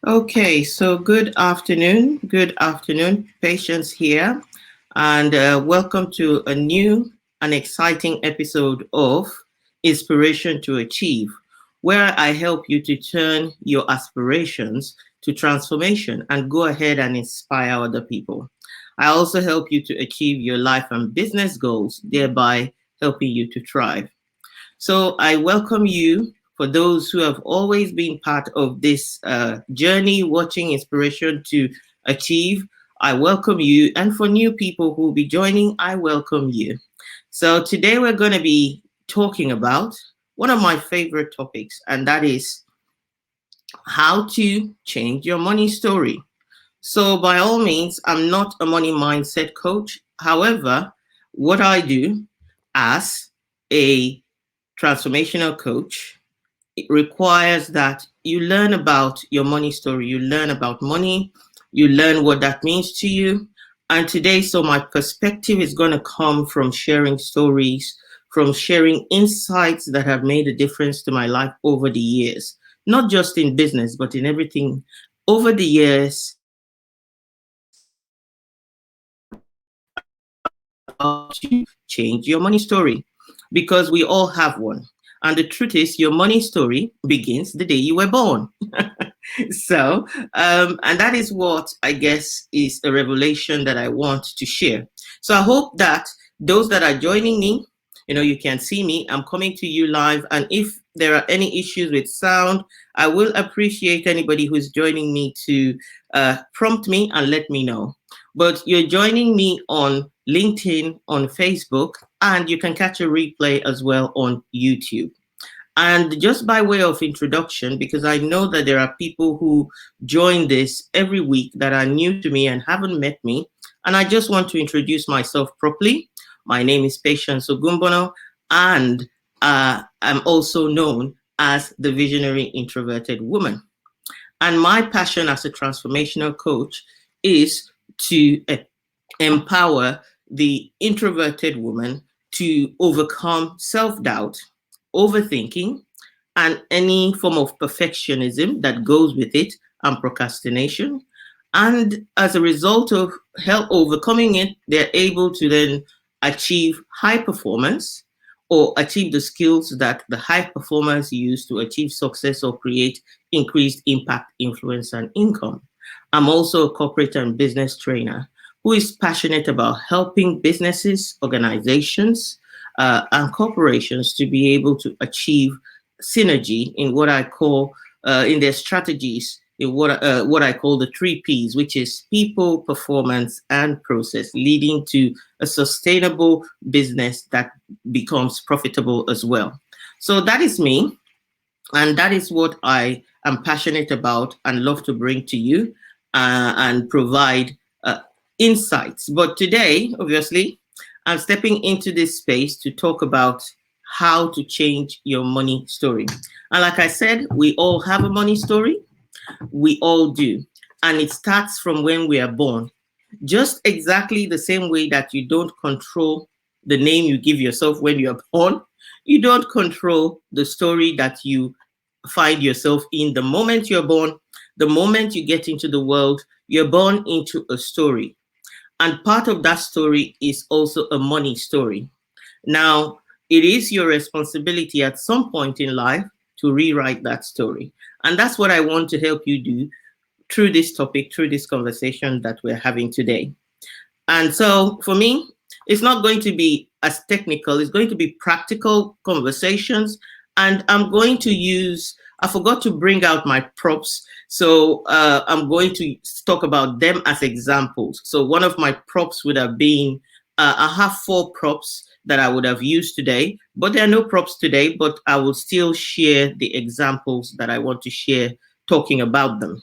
Okay, so good afternoon. Good afternoon. Patience here. And welcome to a new and exciting episode of Inspiration to Achieve, where I help you to turn your aspirations to transformation and go ahead and inspire other people. I also help you to achieve your life and business goals, thereby helping you to thrive. So I welcome you for those who have always been part of this journey, watching inspiration to achieve. I welcome you. And for new people who will be joining, I welcome you. So today we're going to be talking about one of my favorite topics, and that is how to change your money story. So, by all means, I'm not a money mindset coach. However, what I do as a transformational coach, it requires that you learn about your money story, you learn about money, you learn what that means to you. And today, so my perspective is going to come from sharing stories, from sharing insights that have made a difference to my life over the years, not just in business, but in everything over the years. How to change your money story, because we all have one. And the truth is, your money story begins the day you were born. And that is what I guess is a revelation that I want to share. So I hope that those that are joining me, you can see me. I'm coming to you live. And if there are any issues with sound, I will appreciate anybody who's joining me to prompt me and let me know. But you're joining me on LinkedIn, on Facebook, and you can catch a replay as well on YouTube. And just by way of introduction, because I know that there are people who join this every week that are new to me and haven't met me, and I just want to introduce myself properly. My name is Patience Ogunbona, and I'm also known as the visionary introverted woman. And my passion as a transformational coach is to empower the introverted woman to overcome self-doubt, overthinking, and any form of perfectionism that goes with it, and procrastination. And as a result of help overcoming it, they're able to then achieve high performance or achieve the skills that the high performers use to achieve success or create increased impact, influence, and income. I'm also a corporate and business trainer who is passionate about helping businesses, organizations, and corporations to be able to achieve synergy in what I call in their strategies, in what I call the three P's, which is people, performance, and process, leading to a sustainable business that becomes profitable as well. So that is me, and that is what I am passionate about and love to bring to you and provide insights. But today, obviously, I'm stepping into this space to talk about how to change your money story. And like I said, we all have a money story. We all do. And it starts from when we are born. Just exactly the same way that you don't control the name you give yourself when you're born, you don't control the story that you find yourself in the moment you're born. The moment you get into the world, you're born into a story. And part of that story is also a money story. Now, it is your responsibility at some point in life to rewrite that story. And that's what I want to help you do through this topic, through this conversation that we're having today. And so for me, it's not going to be as technical, it's going to be practical conversations. And I'm going to I forgot to bring out my props. So I'm going to talk about them as examples. So one of my props would have been, I have 4 props that I would have used today, but there are no props today, but I will still share the examples that I want to share talking about them.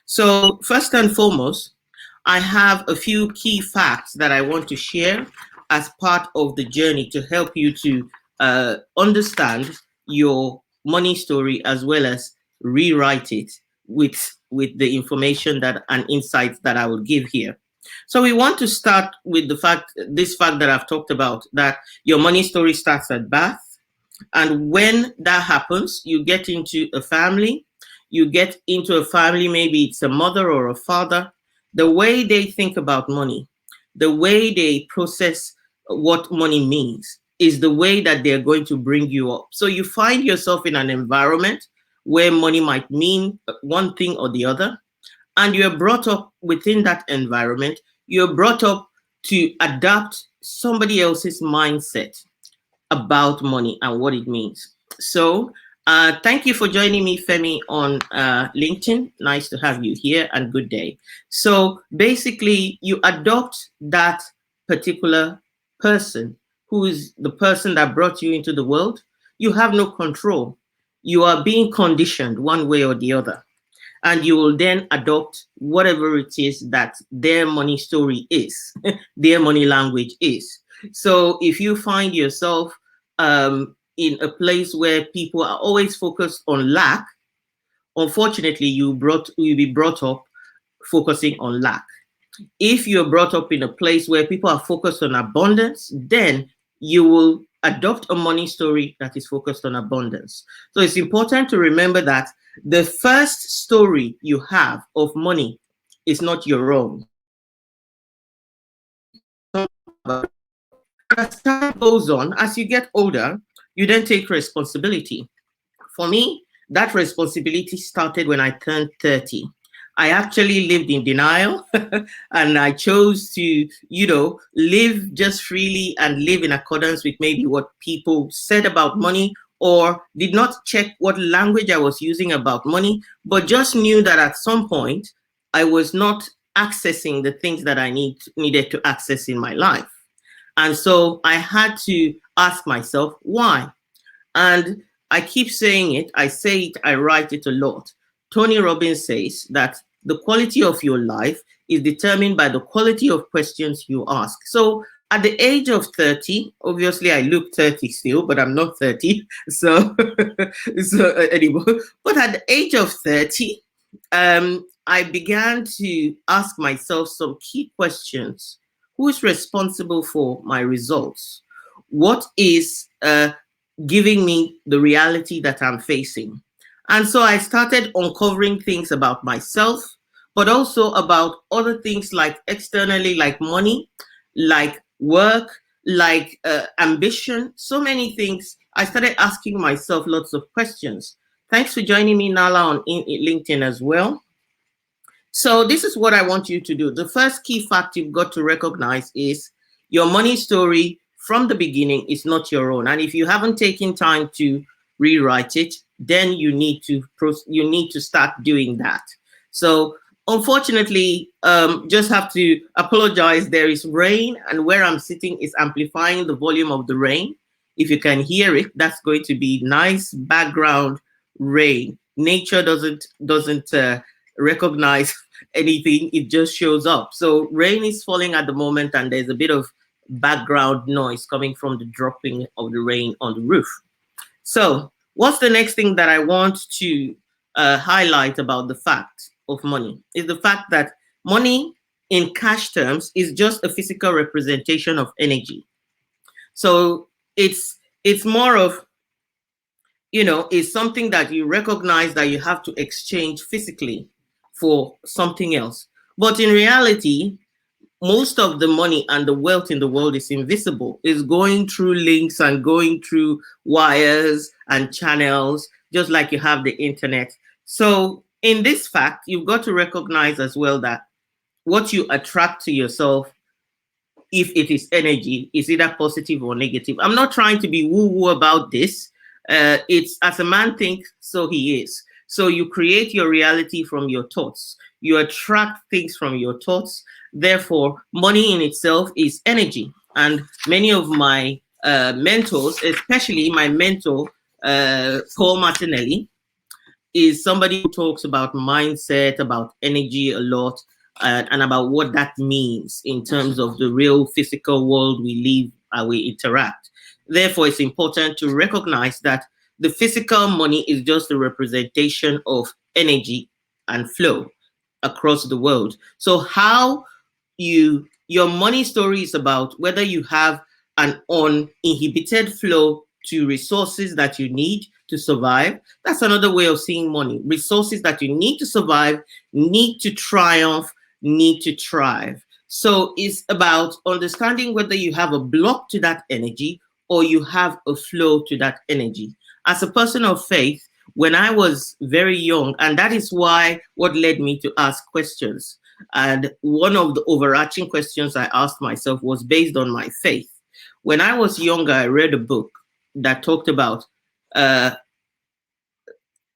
So first and foremost, I have a few key facts that I want to share as part of the journey to help you to understand your money story as well as rewrite it with the information that and insights that I will give here. So we want to start with this fact that I've talked about, that your money story starts at birth. And when that happens, you get into a family, you get into a family, maybe it's a mother or a father, the way they think about money, the way they process what money means is the way that they're going to bring you up. So you find yourself in an environment where money might mean one thing or the other, and you're brought up within that environment. You're brought up to adapt somebody else's mindset about money and what it means. So thank you for joining me, Femi, on LinkedIn. Nice to have you here, and good day. So basically, you adopt that particular person who is the person that brought you into the world. You have no control. You are being conditioned one way or the other. And you will then adopt whatever it is that their money story is, their money language is. So if you find yourself in a place where people are always focused on lack, unfortunately, you'll be brought up focusing on lack. If you're brought up in a place where people are focused on abundance, then you will adopt a money story that is focused on abundance. So it's important to remember that the first story you have of money is not your own. As time goes on, as you get older, you then take responsibility. For me, that responsibility started when I turned 30. I actually lived in denial and I chose to, live just freely and live in accordance with maybe what people said about money, or did not check what language I was using about money, but just knew that at some point I was not accessing the things that I needed to access in my life. And so I had to ask myself, why? And I keep saying it, I say it, I write it a lot. Tony Robbins says that the quality of your life is determined by the quality of questions you ask. So at the age of 30, obviously I look 30 still, but I'm not 30. So, anymore. But at the age of 30, I began to ask myself some key questions. Who is responsible for my results? What is giving me the reality that I'm facing? And so I started uncovering things about myself, but also about other things like externally, like money, like work, like ambition, so many things. I started asking myself lots of questions. Thanks for joining me, Nala, on LinkedIn as well. So this is what I want you to do. The first key fact you've got to recognize is your money story from the beginning is not your own. And if you haven't taken time to rewrite it, then you need to start doing that. So unfortunately, just have to apologize. There is rain, and where I'm sitting is amplifying the volume of the rain. If you can hear it, that's going to be nice background rain. Nature doesn't recognize anything, it just shows up. So rain is falling at the moment, and there's a bit of background noise coming from the dropping of the rain on the roof. So what's the next thing that I want to highlight about the fact of money is the fact that money in cash terms is just a physical representation of energy. So it's more of, it's something that you recognize that you have to exchange physically for something else. But in reality, most of the money and the wealth in the world is invisible. It's going through links and going through wires and channels, just like you have the internet. So in this fact, you've got to recognize as well that what you attract to yourself, if it is energy, is either positive or negative. I'm not trying to be woo-woo about this. It's as a man thinks, so he is. So you create your reality from your thoughts. You attract things from your thoughts. Therefore, money in itself is energy. And many of my mentors, especially my mentor, Paul Martinelli, is somebody who talks about mindset, about energy a lot, and about what that means in terms of the real physical world we live and we interact. Therefore, it's important to recognize that the physical money is just a representation of energy and flow across the world. So how your money story is about whether you have an uninhibited flow to resources that you need, to survive. That's another way of seeing money. Resources that you need to survive, need to triumph, need to thrive. So it's about understanding whether you have a block to that energy or you have a flow to that energy. As a person of faith, when I was very young, and that is why what led me to ask questions. And one of the overarching questions I asked myself was based on my faith. When I was younger, I read a book that talked about, uh,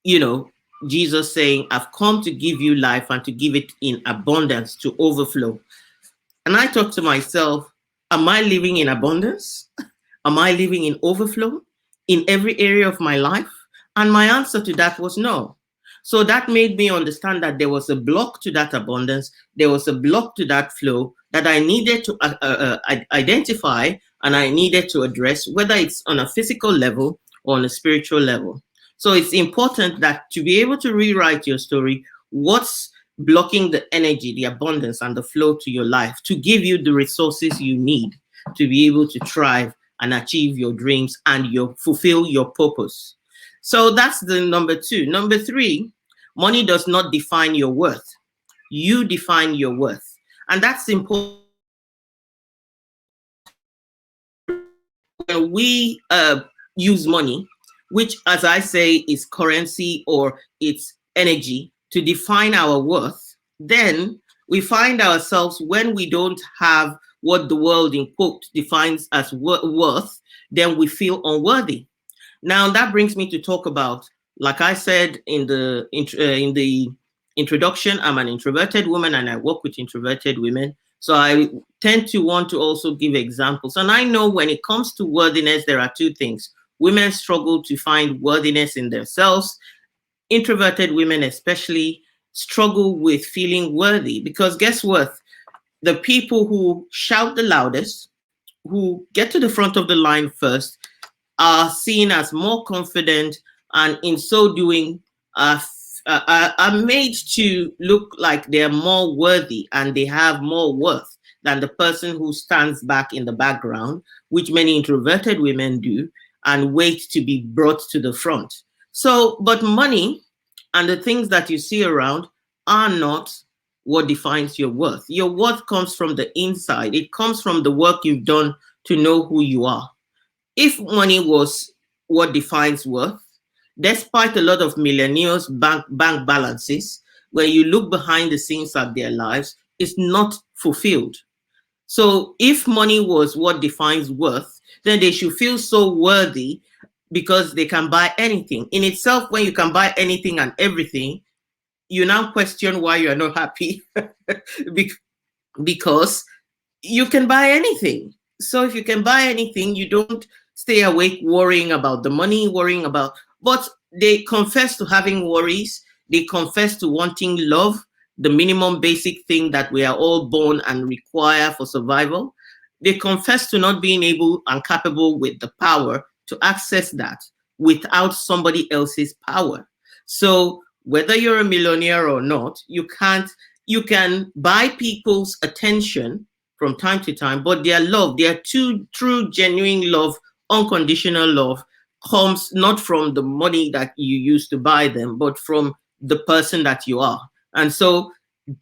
you know, Jesus saying, I've come to give you life and to give it in abundance to overflow. And I thought to myself, am I living in abundance? Am I living in overflow in every area of my life? And my answer to that was no. So that made me understand that there was a block to that abundance, there was a block to that flow that I needed to identify and I needed to address, whether it's on a physical level or on a spiritual level. So it's important that to be able to rewrite your story, what's blocking the energy, the abundance, and the flow to your life to give you the resources you need to be able to thrive and achieve your dreams and fulfill your purpose. So that's the number two. Number three, money does not define your worth. You define your worth. And that's important. When we use money, which, as I say, is currency or it's energy to define our worth, then we find ourselves when we don't have what the world in quote defines as worth, then we feel unworthy. Now that brings me to talk about, like I said in the introduction, I'm an introverted woman and I work with introverted women. So I tend to want to also give examples. And I know when it comes to worthiness, there are two things. Women struggle to find worthiness in themselves. Introverted women especially struggle with feeling worthy because guess what? The people who shout the loudest, who get to the front of the line first, are seen as more confident, and in so doing, are made to look like they're more worthy and they have more worth than the person who stands back in the background, which many introverted women do, and wait to be brought to the front. So, but money and the things that you see around are not what defines your worth. Your worth comes from the inside. It comes from the work you've done to know who you are. If money was what defines worth, despite a lot of millionaires' bank balances, when you look behind the scenes of their lives, it's not fulfilled. So if money was what defines worth, then they should feel so worthy because they can buy anything. In itself, when you can buy anything and everything, you now question why you are not happy because you can buy anything. So if you can buy anything, you don't stay awake worrying about the money, worrying about, but they confess to having worries. They confess to wanting love, the minimum basic thing that we are all born and require for survival. They confess to not being able and capable with the power to access that without somebody else's power. So whether you're a millionaire or not, you can buy people's attention from time to time, but their love, their true, genuine love, unconditional love, comes not from the money that you use to buy them, but from the person that you are. And so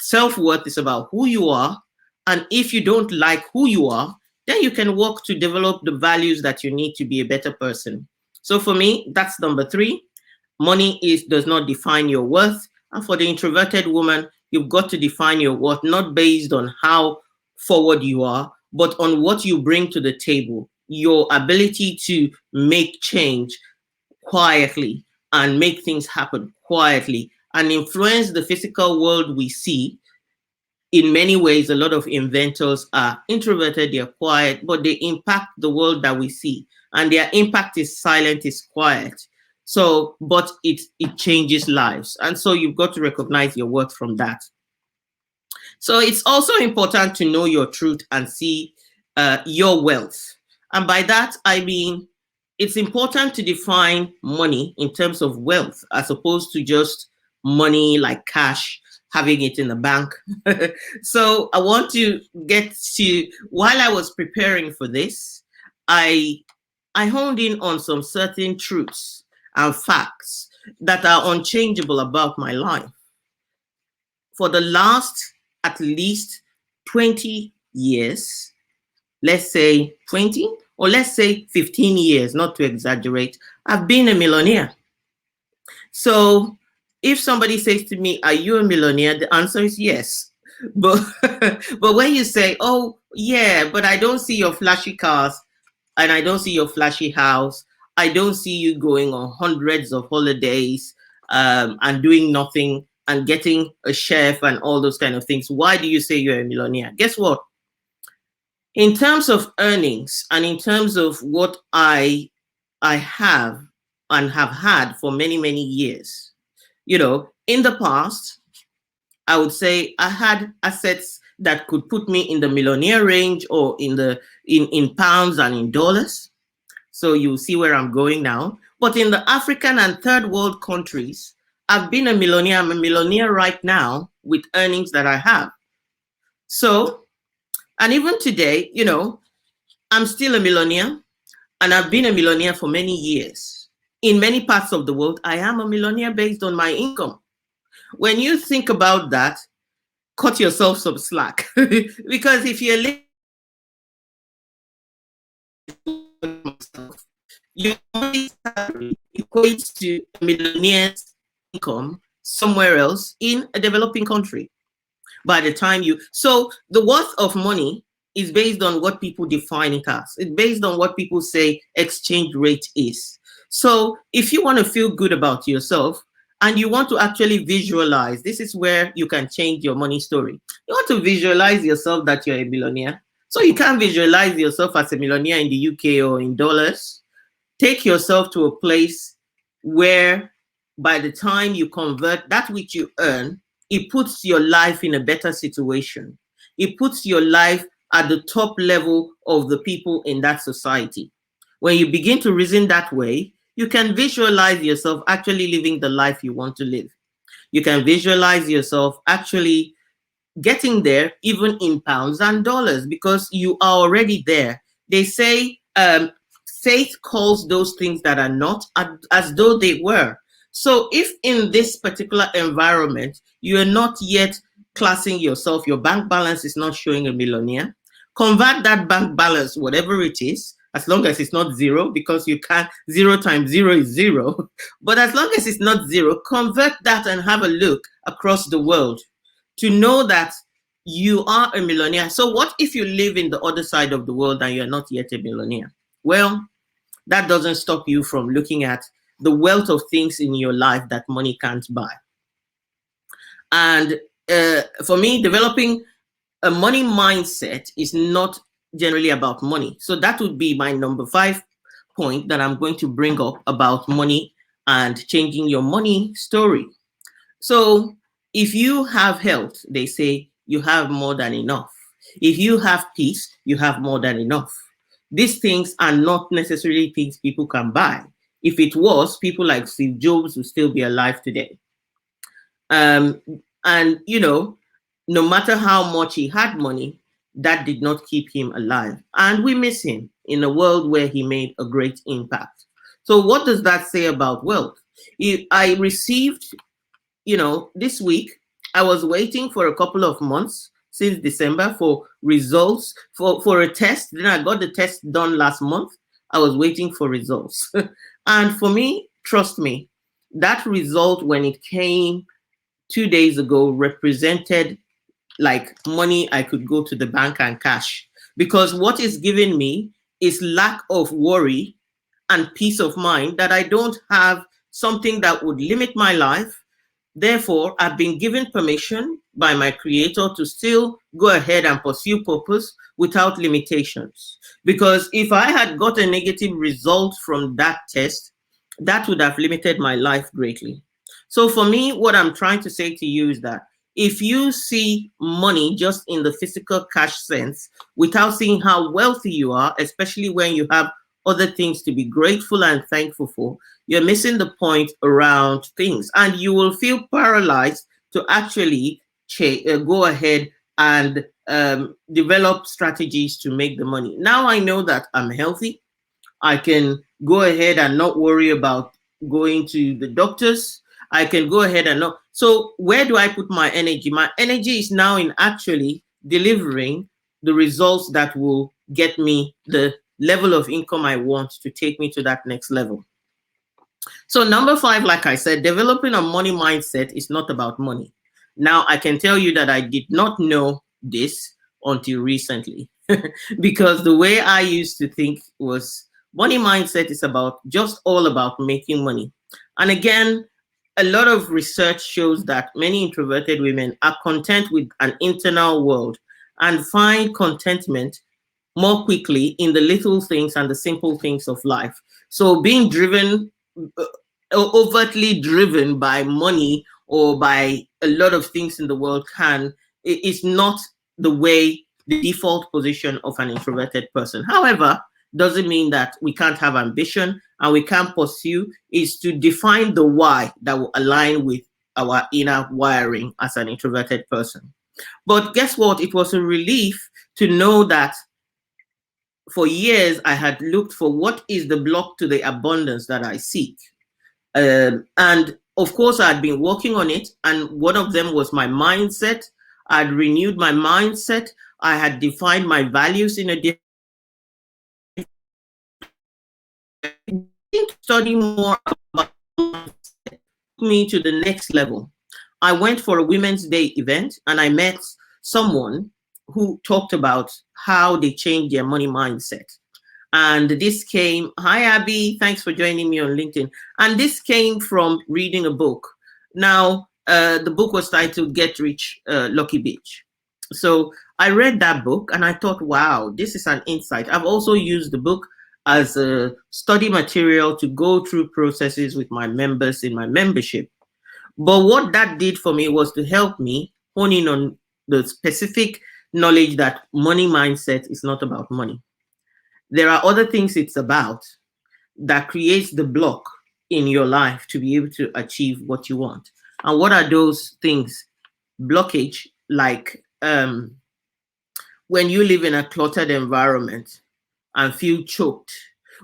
self-worth is about who you are. And if you don't like who you are, then you can work to develop the values that you need to be a better person. So for me, that's number three. Money does not define your worth. And for the introverted woman, you've got to define your worth, not based on how forward you are, but on what you bring to the table, your ability to make change quietly and make things happen quietly and influence the physical world we see. In many ways, a lot of inventors are introverted, they're quiet, but they impact the world that we see. And their impact is silent, is quiet. So, but it changes lives. And so you've got to recognize your worth from that. So it's also important to know your truth and see your wealth. And by that, I mean, it's important to define money in terms of wealth as opposed to just money like cash, having it in the bank. So I want to get to, while I was preparing for this, I honed in on some certain truths. and facts that are unchangeable about my life. For the last at least 20 years, let's say 20, or let's say 15 years, not to exaggerate, I've been a millionaire. So if somebody says to me, are you a millionaire? The answer is yes. But but when you say, oh yeah, but I don't see your flashy cars and I don't see your flashy house, I don't see you going on hundreds of holidays and doing nothing and getting a chef and all those kind of things, why do you say you're a millionaire? Guess what? In terms of earnings and in terms of what I have and have had for many, many years, in the past, I would say I had assets that could put me in the millionaire range or in pounds and in dollars. So you see where I'm going now. But in the African and third world countries, I've been a millionaire. I'm a millionaire right now with earnings that I have. So, and even today, I'm still a millionaire and I've been a millionaire for many years. In many parts of the world, I am a millionaire based on my income. When you think about that, cut yourself some slack. Because if you're living your monthly salary equates to a millionaire's income somewhere else in a developing country. By the time so the worth of money is based on what people define it as. It's based on what people say exchange rate is. So if you want to feel good about yourself and you want to actually visualize, this is where you can change your money story. You want to visualize yourself that you're a millionaire. So you can't visualize yourself as a millionaire in the UK or in dollars. Take yourself to a place where by the time you convert that which you earn, it puts your life in a better situation. It puts your life at the top level of the people in that society. When you begin to reason that way, you can visualize yourself actually living the life you want to live. You can visualize yourself actually getting there, even in pounds and dollars, because you are already there. They say faith calls those things that are not as though they were. So if in this particular environment, you are not yet classing yourself, your bank balance is not showing a millionaire, convert that bank balance, whatever it is, as long as it's not zero, because you can't, 0 times 0 is 0. But as long as it's not 0, convert that and have a look across the world to know that you are a millionaire. So what if you live in the other side of the world and you're not yet a millionaire? Well, that doesn't stop you from looking at the wealth of things in your life that money can't buy. And for me, developing a money mindset is not generally about money. So that would be my number 5 point that I'm going to bring up about money and changing your money story. So if you have health, they say you have more than enough. If you have peace, you have more than enough. These things are not necessarily things people can buy. If it was, people like Steve Jobs would still be alive today. And, no matter how much he had money, that did not keep him alive. And we miss him in a world where he made a great impact. So what does that say about wealth? I received, this week, I was waiting for a couple of months since December for results for a test. Then I got the test done last month. I was waiting for results. And for me, trust me, that result when it came 2 days ago represented like money I could go to the bank and cash. Because what is giving me is lack of worry and peace of mind that I don't have something that would limit my life. Therefore, I've been given permission by my creator to still go ahead and pursue purpose without limitations. Because if I had got a negative result from that test, that would have limited my life greatly. So for me, what I'm trying to say to you is that if you see money just in the physical cash sense, without seeing how wealthy you are, especially when you have other things to be grateful and thankful for, you're missing the point around things. And you will feel paralyzed to actually go ahead and develop strategies to make the money. Now I know that I'm healthy. I can go ahead and not worry about going to the doctors. I can go ahead and know. So where do I put my energy? My energy is now in actually delivering the results that will get me the level of income I want to take me to that next level. So number 5, like I said, developing a money mindset is not about money. Now I can tell you that I did not know this until recently because the way I used to think was money mindset is about just all about making money. And again, a lot of research shows that many introverted women are content with an internal world and find contentment more quickly in the little things and the simple things of life. So being driven, uh, overtly driven by money or by a lot of things in the world is not the way, the default position of an introverted person. However, doesn't mean that we can't have ambition and we can't pursue. Is to define the why that will align with our inner wiring as an introverted person. But guess what? It was a relief to know that for years I had looked for what is the block to the abundance that I seek. And of course, I had been working on it. And one of them was my mindset. I'd renewed my mindset. I had defined my values in a different study more about me to the next level. I went for a Women's Day event and I met someone who talked about how they changed their money mindset. And this came, hi Abby, thanks for joining me on LinkedIn. And this came from reading a book. Now, the book was titled Get Rich, Lucky Bitch. So I read that book and I thought, wow, this is an insight. I've also used the book as a study material to go through processes with my members in my membership. But what that did for me was to help me hone in on the specific knowledge that money mindset is not about money. There are other things it's about that creates the block in your life to be able to achieve what you want. And what are those things? Blockage, like when you live in a cluttered environment and feel choked,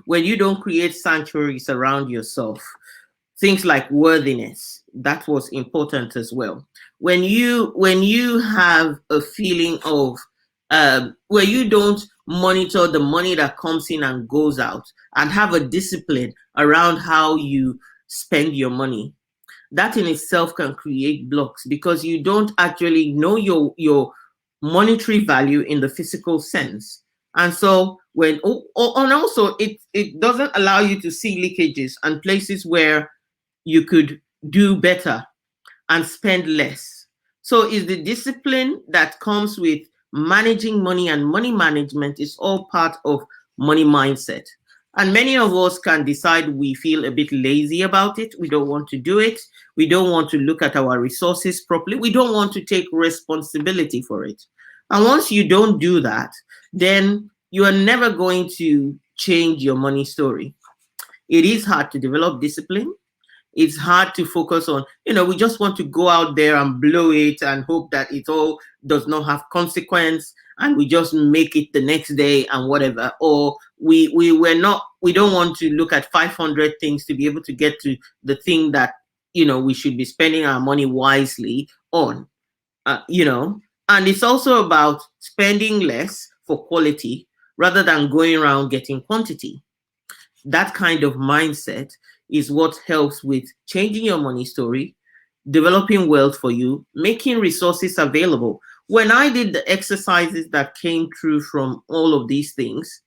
when you don't create sanctuaries around yourself, things like worthiness, that was important as well. When you have a feeling of where you don't monitor the money that comes in and goes out and have a discipline around how you spend your money, that in itself can create blocks because you don't actually know your monetary value in the physical sense. And so and also it doesn't allow you to see leakages and places where you could do better and spend less. So it's the discipline that comes with managing money, and money management is all part of money mindset. And many of us can decide we feel a bit lazy about it. We don't want to do it. We don't want to look at our resources properly. We don't want to take responsibility for it. And once you don't do that, then you are never going to change your money story. It is hard to develop discipline. It's hard to focus on, we just want to go out there and blow it and hope that it all does not have consequence and we just make it the next day and whatever. Or we don't want to look at 500 things to be able to get to the thing that, we should be spending our money wisely on, and it's also about spending less for quality rather than going around getting quantity. That kind of mindset is what helps with changing your money story, developing wealth for you, making resources available. When I did the exercises that came through from all of these things,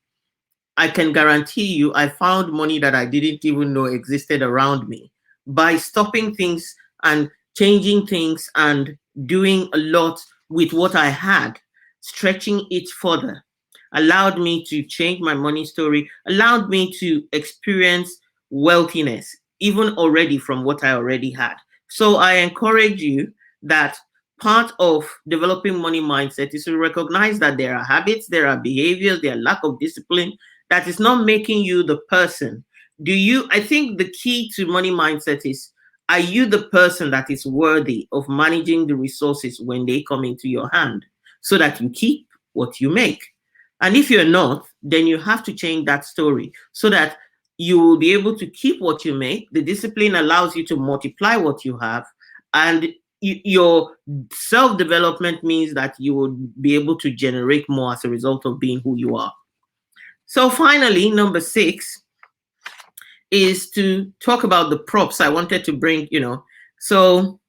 I can guarantee you I found money that I didn't even know existed around me by stopping things and changing things and doing a lot with what I had, stretching it further, allowed me to change my money story, allowed me to experience wealthiness, even already from what I already had. So I encourage you that part of developing money mindset is to recognize that there are habits, there are behaviors, there are lack of discipline that is not making you the person. I think the key to money mindset is, are you the person that is worthy of managing the resources when they come into your hand so that you keep what you make? And if you're not, then you have to change that story so that you will be able to keep what you make. The discipline allows you to multiply what you have. And your self-development means that you will be able to generate more as a result of being who you are. So finally, number 6 is to talk about the props I wanted to bring, So,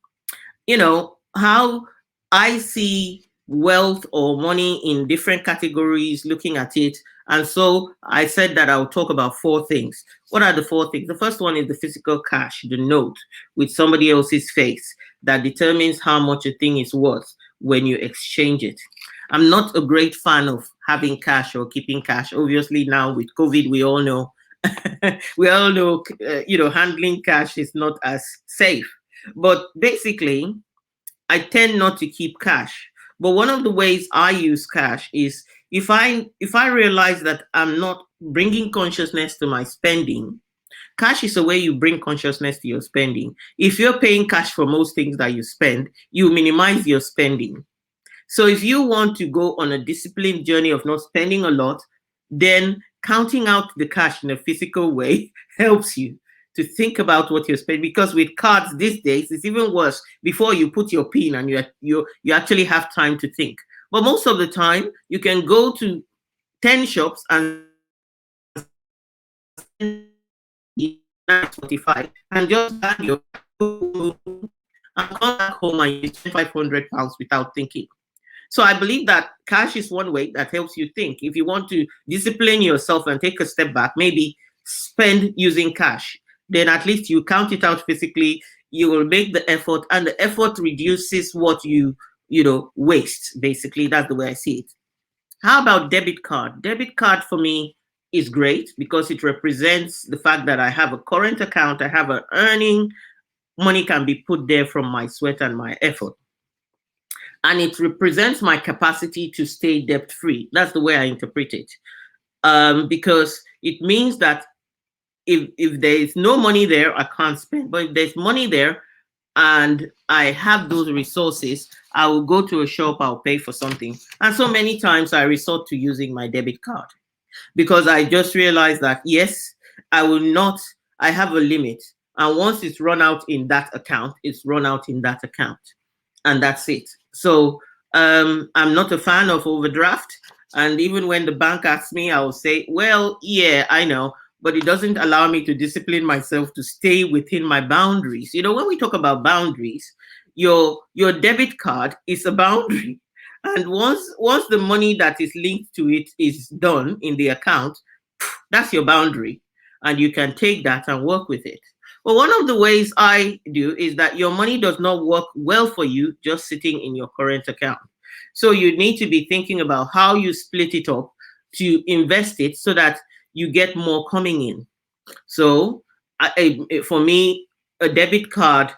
how I see wealth or money in different categories, looking at it. And so I said that I'll talk about 4 things. What are the 4 things? The first one is the physical cash, the note with somebody else's face that determines how much a thing is worth when you exchange it. I'm not a great fan of having cash or keeping cash. Obviously, now with COVID, we all know, handling cash is not as safe. But basically, I tend not to keep cash. But one of the ways I use cash is if I realize that I'm not bringing consciousness to my spending. Cash is a way you bring consciousness to your spending. If you're paying cash for most things that you spend, you minimize your spending. So if you want to go on a disciplined journey of not spending a lot, then counting out the cash in a physical way helps you to think about what you're spending. Because with cards these days, it's even worse. Before you put your PIN and you actually have time to think. But most of the time, you can go to 10 shops and spend 45 and just add your and come back home and you spend £500 without thinking. So I believe that cash is one way that helps you think. If you want to discipline yourself and take a step back, maybe spend using cash. Then at least you count it out physically. You will make the effort, and the effort reduces what you waste. Basically, that's the way I see it. How about debit card? Debit card for me is great because it represents the fact that I have a current account, I have an earning, money can be put there from my sweat and my effort. And it represents my capacity to stay debt-free. That's the way I interpret it. Because it means that if there is no money there, I can't spend. But if there's money there and I have those resources, I will go to a shop, I'll pay for something. And so many times I resort to using my debit card because I just realized that, yes, I have a limit. And once it's run out in that account, it's run out in that account. And that's it. So I'm not a fan of overdraft. And even when the bank asks me, I will say, well, yeah, I know, but it doesn't allow me to discipline myself to stay within my boundaries. When we talk about boundaries, your debit card is a boundary. And once the money that is linked to it is done in the account, that's your boundary. And you can take that and work with it. Well, one of the ways I do is that your money does not work well for you just sitting in your current account. So you need to be thinking about how you split it up to invest it so that you get more coming in. So for me, a debit card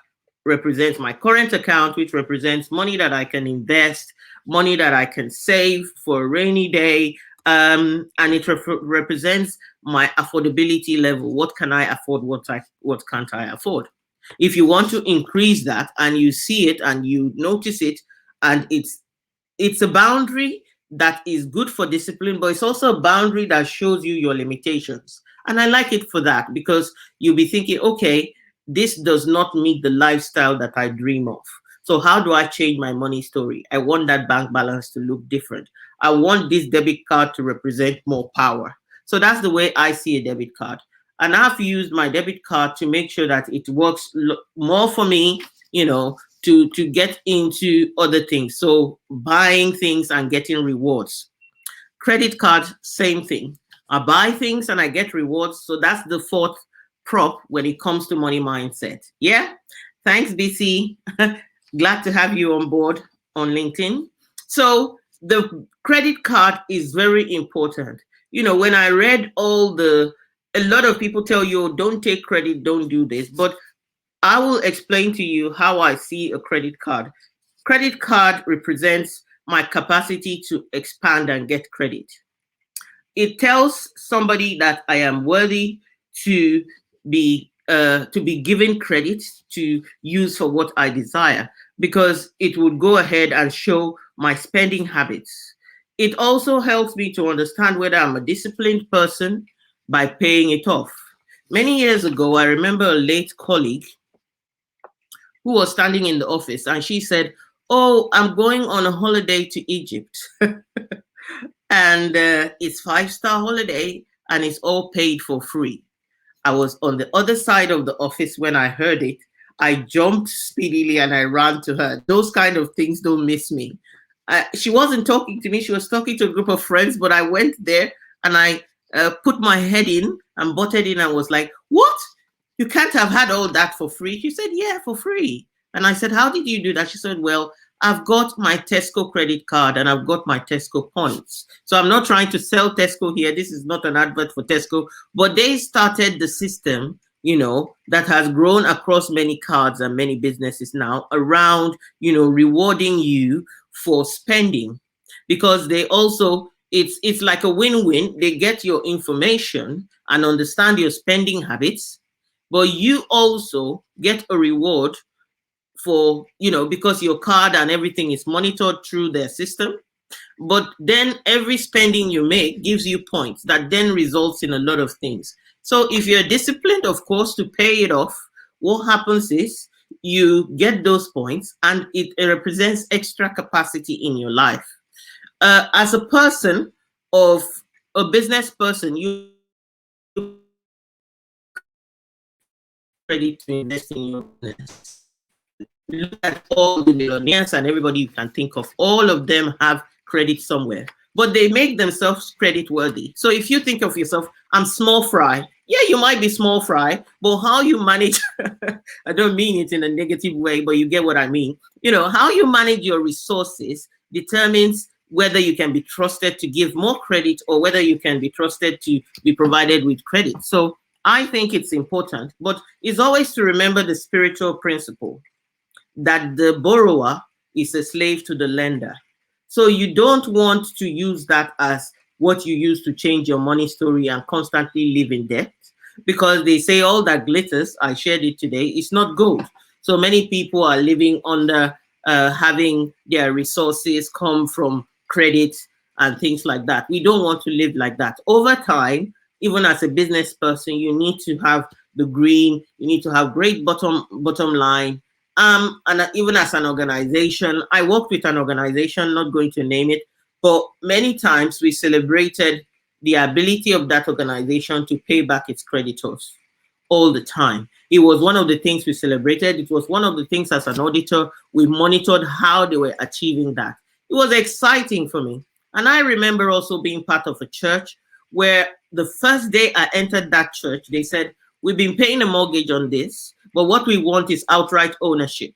represents my current account, which represents money that I can invest, money that I can save for a rainy day, and it represents my affordability level. What can I afford? What can't I afford? If you want to increase that and you see it and you notice it, and it's a boundary that is good for discipline, but it's also a boundary that shows you your limitations. And I like it for that because you'll be thinking, okay, this does not meet the lifestyle that I dream of. So how do I change my money story? I want that bank balance to look different. I want this debit card to represent more power. So that's the way I see a debit card. And I've used my debit card to make sure that it works more for me, to get into other things. So buying things and getting rewards. Credit card, same thing. I buy things and I get rewards. So that's the 4th prop when it comes to money mindset. Yeah. Thanks, BC. Glad to have you on board on LinkedIn. So the credit card is very important. When I read a lot of people tell you, don't take credit, don't do this. But I will explain to you how I see a credit card. Credit card represents my capacity to expand and get credit. It tells somebody that I am worthy to be given credit to use for what I desire, because it would go ahead and show my spending habits. It also helps me to understand whether I'm a disciplined person by paying it off. Many years ago, I remember a late colleague who was standing in the office and she said, "Oh, I'm going on a holiday to Egypt." And it's 5-star holiday and it's all paid for free. I was on the other side of the office when I heard it. I jumped speedily and I ran to her. Those kind of things don't miss me. She wasn't talking to me, she was talking to a group of friends, but I went there and I put my head in and butted in and was like, "What? You can't have had all that for free?" She said, "Yeah, for free." And I said, "How did you do that?" She said, "Well, I've got my Tesco credit card and I've got my Tesco points." So I'm not trying to sell Tesco here. This is not an advert for Tesco, but they started the system, that has grown across many cards and many businesses now around, rewarding you for spending, because they also, it's like a win-win. They get your information and understand your spending habits, but you also get a reward for, because your card and everything is monitored through their system. But then every spending you make gives you points that then results in a lot of things. So if you're disciplined, of course, to pay it off, what happens is you get those points and it represents extra capacity in your life. As a person of a business person, you ready to invest in your business. Look at all the millionaires and everybody you can think of. All of them have credit somewhere, but they make themselves credit worthy. So if you think of yourself, I'm small fry. Yeah, you might be small fry, but how you manage, I don't mean it in a negative way, but you get what I mean. How you manage your resources determines whether you can be trusted to give more credit or whether you can be trusted to be provided with credit. So I think it's important, but it's always to remember the spiritual principle that the borrower is a slave to the lender. So you don't want to use that as what you use to change your money story and constantly live in debt, because they say all that glitters, I shared it today, is not gold. So many people are living under having their resources come from credit and things like that. We don't want to live like that. Over time, even as a business person, you need to have the green, you need to have great bottom line. And even as an organization, I worked with an organization, not going to name it, but many times we celebrated the ability of that organization to pay back its creditors all the time. It was one of the things we celebrated. It was one of the things as an auditor, we monitored how they were achieving that. It was exciting for me. And I remember also being part of a church where the first day I entered that church, they said, "We've been paying a mortgage on this, but what we want is outright ownership."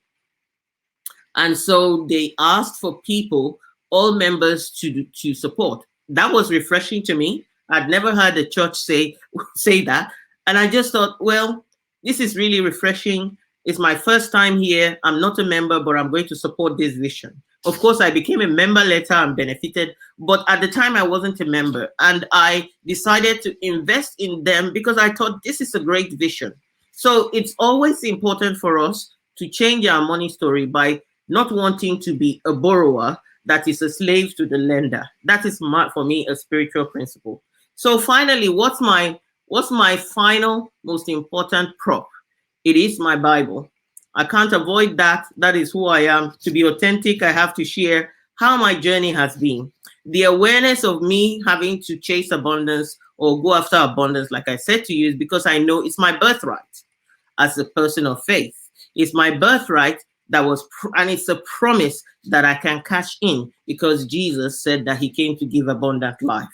And so they asked for people, all members, to support. That was refreshing to me. I'd never heard a church say that. And I just thought, well, this is really refreshing. It's my first time here. I'm not a member, but I'm going to support this vision. Of course, I became a member later and benefited, but at the time I wasn't a member. And I decided to invest in them because I thought this is a great vision. So it's always important for us to change our money story by not wanting to be a borrower that is a slave to the lender. That is, for me, a spiritual principle. So finally, what's my final most important prop? It is my Bible. I can't avoid that. That is who I am. To be authentic, I have to share how my journey has been. The awareness of me having to chase abundance or go after abundance, like I said to you, is because I know it's my birthright as a person of faith. It's my birthright and it's a promise that I can cash in because Jesus said that he came to give abundant life.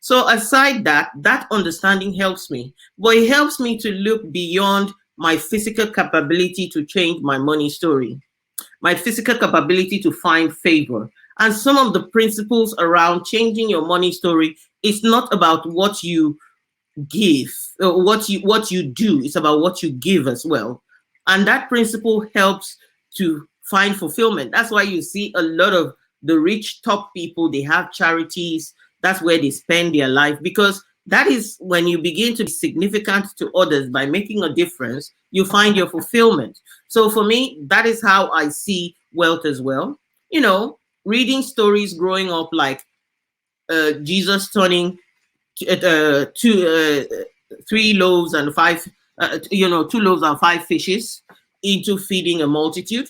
So aside that understanding helps me, but it helps me to look beyond my physical capability to change my money story, my physical capability to find favor. And some of the principles around changing your money story is not about what you give, or what you do. It's about what you give as well. And that principle helps to find fulfillment. That's why you see a lot of the rich top people, they have charities. That's where they spend their life, because that is when you begin to be significant to others by making a difference, you find your fulfillment. So for me, that is how I see wealth as well. Reading stories growing up, like Jesus turning three loaves and five, 2 loaves and 5 fishes into feeding a multitude.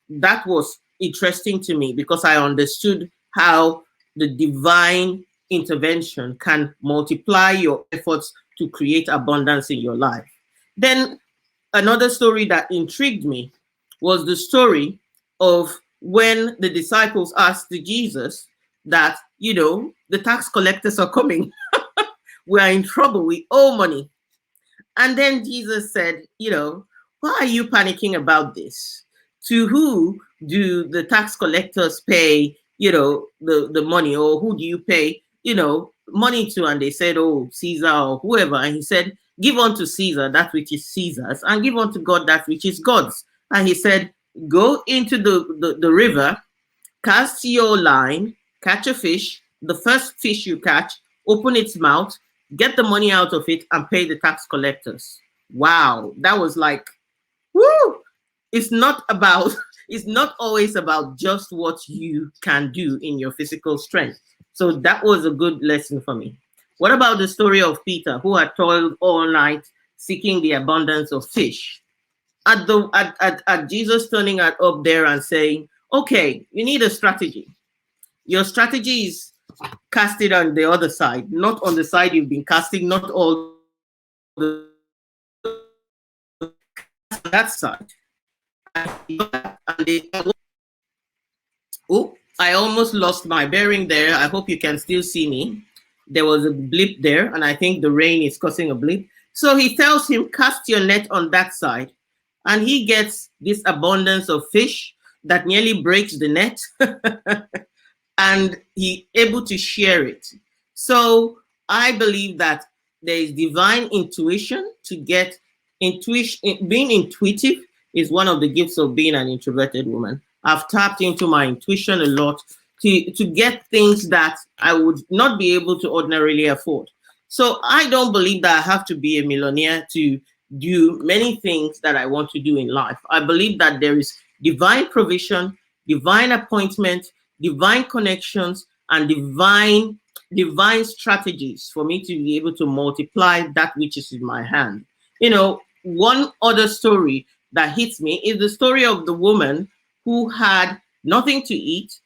That was interesting to me because I understood how the divine intervention can multiply your efforts to create abundance in your life. Then another story that intrigued me was the story of when the disciples asked Jesus that, the tax collectors are coming. We are in trouble. We owe money. And then Jesus said, why are you panicking about this? To who do the tax collectors pay, the money, or who do you pay, money to? And they said, oh, Caesar or whoever. And he said, give unto Caesar that which is Caesar's, and give unto God that which is God's. And he said, go into the river, cast your line, catch a fish. The first fish you catch, open its mouth, get the money out of it, and pay the tax collectors. Wow, that was like, woo! It's not always about just what you can do in your physical strength. So that was a good lesson for me. What about the story of Peter, who had toiled all night seeking the abundance of fish? At Jesus turning up there and saying, okay, you need a strategy. Your strategy is cast it on the other side, not on the side you've been casting, not all the that side. Oh, I almost lost my bearing there. I hope you can still see me. There was a blip there, and I think the rain is causing a blip. So he tells him, cast your net on that side. And he gets this abundance of fish that nearly breaks the net. And he able to share it. So I believe that there is divine intuition to get intuition. Being intuitive is one of the gifts of being an introverted woman. I've tapped into my intuition a lot to get things that I would not be able to ordinarily afford. So I don't believe that I have to be a millionaire to do many things that I want to do in life. I believe that there is divine provision, divine appointment, divine connections, and divine strategies for me to be able to multiply that which is in my hand. One other story that hits me is the story of the woman who had nothing to eat,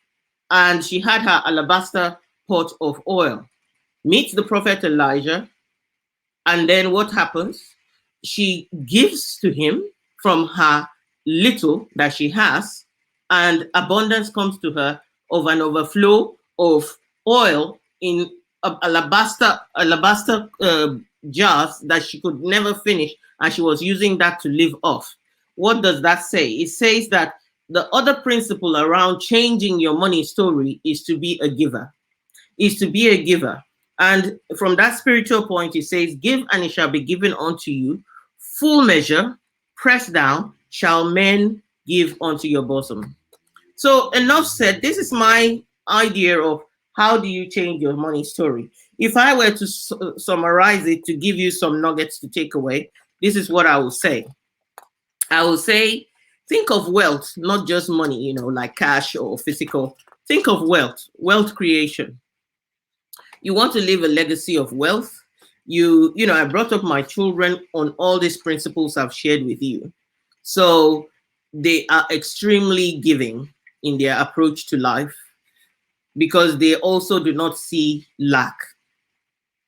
and she had her alabaster pot of oil. Meets the prophet Elijah, and then what happens? She gives to him from her little that she has, and abundance comes to her of an overflow of oil in alabaster jars that she could never finish, and she was using that to live off. What does that say? It says that the other principle around changing your money story is to be a giver. And from that spiritual point, it says, give and it shall be given unto you, full measure, pressed down, shall men give unto your bosom. So enough said. This is my idea of how do you change your money story. If I were to summarize it, to give you some nuggets to take away, this is what I will say. I will say, think of wealth, not just money, like cash or physical. Think of wealth creation. You want to leave a legacy of wealth. I brought up my children on all these principles I've shared with you. So they are extremely giving in their approach to life because they also do not see lack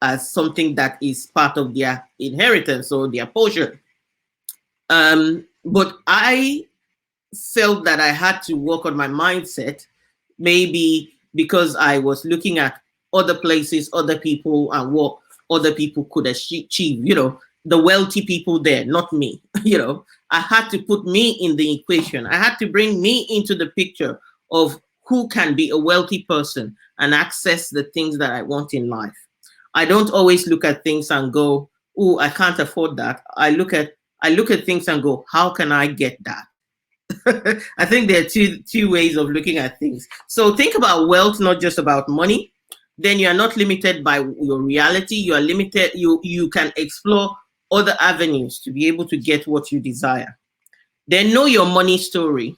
as something that is part of their inheritance or their portion. But I felt that I had to work on my mindset, maybe because I was looking at other places, other people, and what other people could achieve, the wealthy people there, not me. I had to put me in the equation. I had to bring me into the picture of who can be a wealthy person and access the things that I want in life. I don't always look at things and go, oh, I can't afford that. I look at things and go, how can I get that? I think there are two ways of looking at things. So think about wealth, not just about money. Then you are not limited by your reality. You are limited. You can explore other avenues to be able to get what you desire. Then know your money story.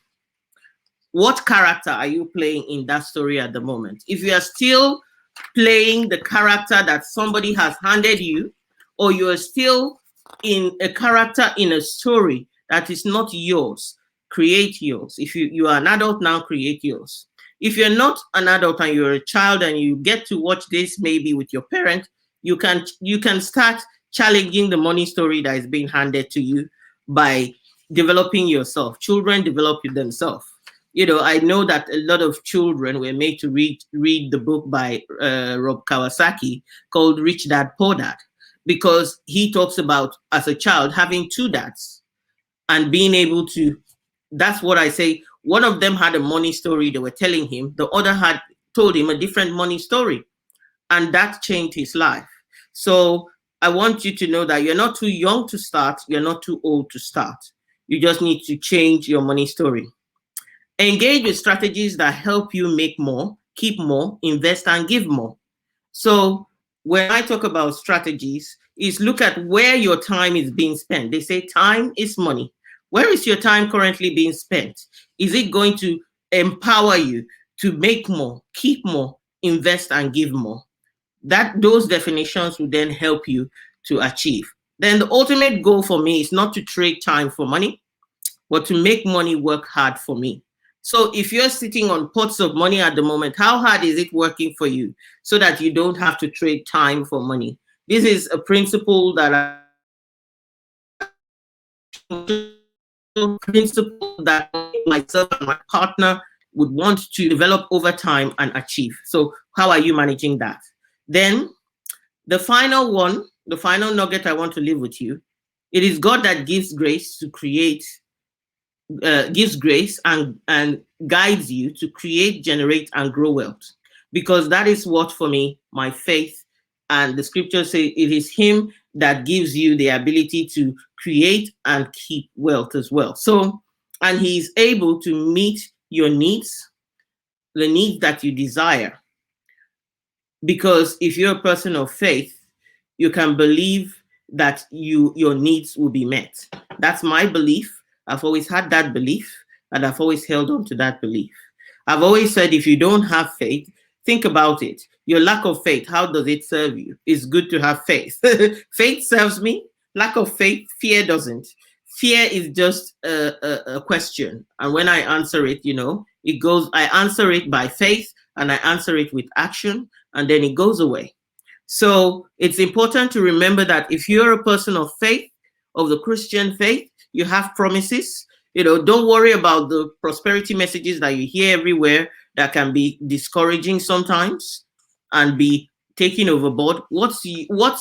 What character are you playing in that story at the moment? If you are still playing the character that somebody has handed you, or you're still in a character in a story that is not yours, create yours. If you are an adult now, create yours. If you're not an adult and you're a child and you get to watch this maybe with your parent, you can start challenging the money story that is being handed to you by developing yourself. Children develop themselves. I know that a lot of children were made to read the book by Rob Kawasaki called Rich Dad Poor Dad, because he talks about, as a child, having two dads and being able to. That's what I say. One of them had a money story they were telling him. The other had told him a different money story, and that changed his life. So I want you to know that you're not too young to start. You're not too old to start. You just need to change your money story. Engage with strategies that help you make more, keep more, invest, and give more. So when I talk about strategies, is look at where your time is being spent. They say time is money. Where is your time currently being spent? Is it going to empower you to make more, keep more, invest, and give more? Those definitions will then help you to achieve. Then the ultimate goal for me is not to trade time for money, but to make money work hard for me. So if you're sitting on pots of money at the moment, how hard is it working for you so that you don't have to trade time for money? This is a principle that myself and my partner would want to develop over time and achieve. So how are you managing that? Then the final nugget I want to leave with you, it is God that gives grace to create, gives grace and guides you to create, generate, and grow wealth. Because that is what, for me, my faith and the scriptures say, it is Him that gives you the ability to create and keep wealth as well. So, and He's able to meet your needs, the needs that you desire. Because if you're a person of faith, you can believe that your needs will be met. That's my belief. I've always had that belief, and I've always held on to that belief. I've always said, if you don't have faith, think about it. Your lack of faith, how does it serve you? It's good to have faith. Faith serves me. Lack of faith, fear doesn't. Fear is just a question. And when I answer it, I answer it by faith, and I answer it with action, and then it goes away. So it's important to remember that if you're a person of faith, of the Christian faith, you have promises. Don't worry about the prosperity messages that you hear everywhere that can be discouraging sometimes and be taken overboard. What's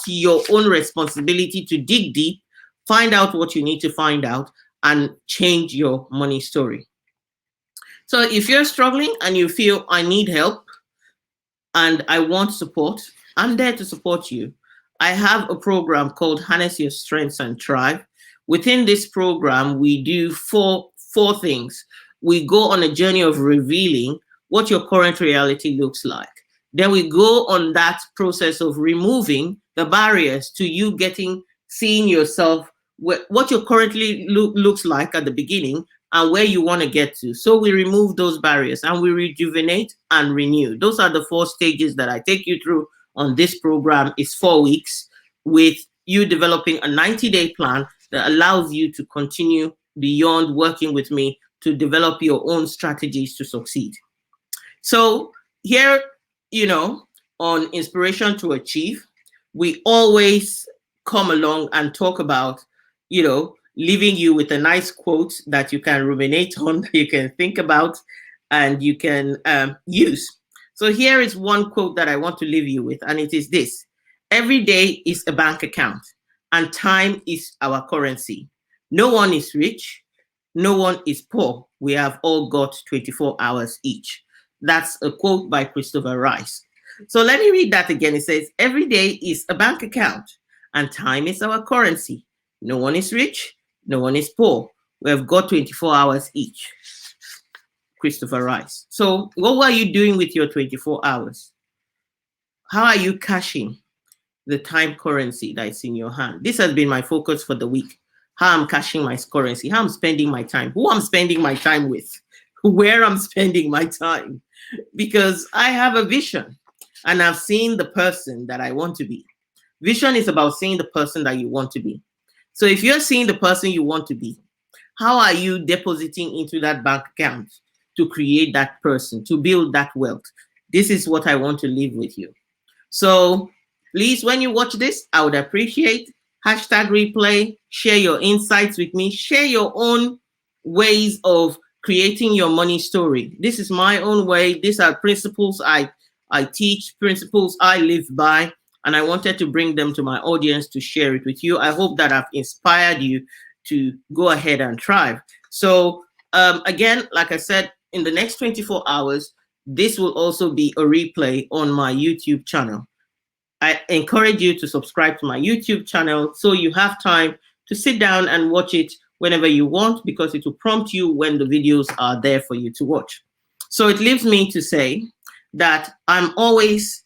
your own responsibility to dig deep, find out what you need to find out, and change your money story? So if you're struggling and you feel, I need help and I want support, I'm there to support you. I have a program called Harness Your Strengths and Thrive. Within this program, we do four things. We go on a journey of revealing what your current reality looks like. Then we go on that process of removing the barriers to you seeing yourself, what your currently looks like at the beginning and where you want to get to. So we remove those barriers and we rejuvenate and renew. Those are the 4 stages that I take you through on this program. It's 4 weeks with you developing a 90-day plan that allows you to continue beyond working with me to develop your own strategies to succeed. So here, on Inspiration to Achieve, we always come along and talk about, leaving you with a nice quote that you can ruminate on, that you can think about, and you can use. So here is one quote that I want to leave you with, and it is this: every day is a bank account, and time is our currency. No one is rich, no one is poor. We have all got 24 hours each. That's a quote by Christopher Rice. So let me read that again. It says, every day is a bank account, and time is our currency. No one is rich, no one is poor. We have got 24 hours each. Christopher Rice. So what are you doing with your 24 hours? How are you cashing the time currency that's in your hand? This has been my focus for the week. How I'm cashing my currency, how I'm spending my time, who I'm spending my time with, where I'm spending my time. Because I have a vision and I've seen the person that I want to be. Vision is about seeing the person that you want to be. So if you're seeing the person you want to be, how are you depositing into that bank account to create that person, to build that wealth? This is what I want to leave with you. So please, when you watch this, I would appreciate hashtag replay, share your insights with me, share your own ways of creating your money story. This is my own way. These are principles I teach, principles I live by, and I wanted to bring them to my audience to share it with you. I hope that I've inspired you to go ahead and thrive. So again, like I said, in the next 24 hours, this will also be a replay on my YouTube channel. I encourage you to subscribe to my YouTube channel so you have time to sit down and watch it whenever you want, because it will prompt you when the videos are there for you to watch. So it leaves me to say that I'm always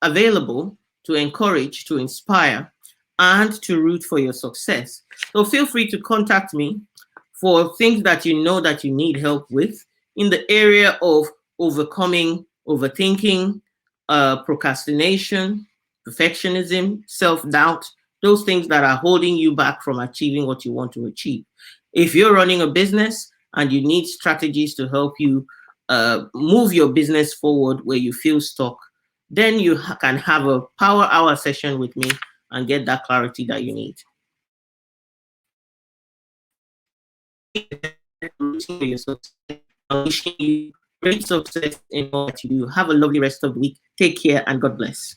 available to encourage, to inspire, and to root for your success. So feel free to contact me for things that you know that you need help with in the area of overcoming overthinking, procrastination, perfectionism, self-doubt, those things that are holding you back from achieving what you want to achieve. If you're running a business and you need strategies to help you move your business forward where you feel stuck, then you can have a power hour session with me and get that clarity that you need. I'm wishing you great success in all that you do. Have a lovely rest of the week. Take care and God bless.